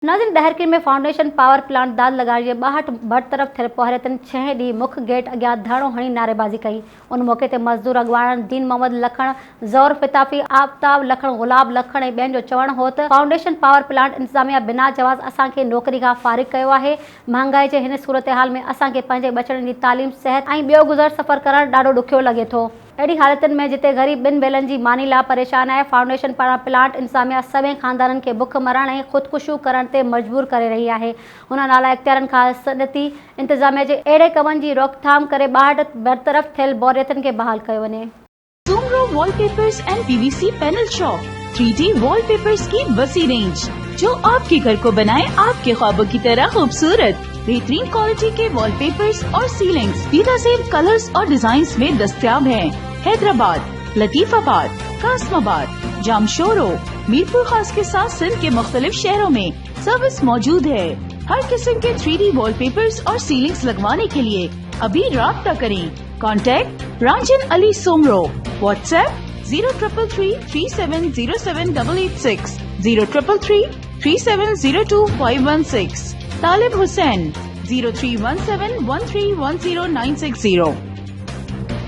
नाज़रीन, डहरकिन में foundation power plant दाद लगाइण जे 62 बरतरफ़ थियल पोहरियतनि 6 ॾींहुं मुख्य गेट अॻियां धरणो हणी नारेबाज़ी कई। उन मौक़े ते मज़दूर अॻवाननि दीन मोहम्मद लखण, ज़ौर फिताफ़ी, आफ़ताब लखण, गुलाब लखण ऐं ॿियनि जो चवणु हो त फाउंडेशन पावर प्लांट इंतज़ामिया बिना जवाज़ असांखे नौकरी खां फ़ारिग़ कयो आहे। महांगाई जे हिन सूरतहाल में असांखे पंहिंजे बचड़नि जी तालीम, सिहत ऐं ॿियो गुज़र सफ़र करणु ॾाढो ॾुखियो लॻे थो। अहिड़ी हालतुनि में जिते ग़रीब ॿिनि बेलनि जी मानी लाइ परेशान आहे, फाउंडेशन पारां प्लांट इंतज़ामिया सभई ख़ानदाननि खे बुख मरण ऐं ख़ुदकुशियूं करण ते मजबूर करे रही आहे। हुन नाला इख़्तियारनि खां सॾती इंतज़ामिया जे अहिड़े कमनि जी रोकथाम करे 62 बरतरफ़ थियल बोरियतनि खे बहाल कयो वञे। Soomro wallpapers and PVC panel shop 3D wallpapers की वसी रेंज, जो आपके घर को बनाए आपके ख्वाबों की तरह खूबसूरत। बेहतरीन क्वालिटी के वॉलपेपर्स और सीलिंग्स बेहतरीन कलर्स और डिजाइन्स में दस्तयाब हैं। हैदराबाद, लतीफाबाद, कासमाबाद, जामशोरो, मीरपुर खास के साथ सिंध के मुख्तलिफ शहरों में सर्विस मौजूद है। हर किस्म के 3D वॉलपेपर्स और सीलिंग्स लगवाने के लिए अभी राब्ता करें। कॉन्टैक्ट रांजन अली सोमरो, व्हाट्सएप 0333370786, 03333702 516, तालिब हुसैन 031713109660।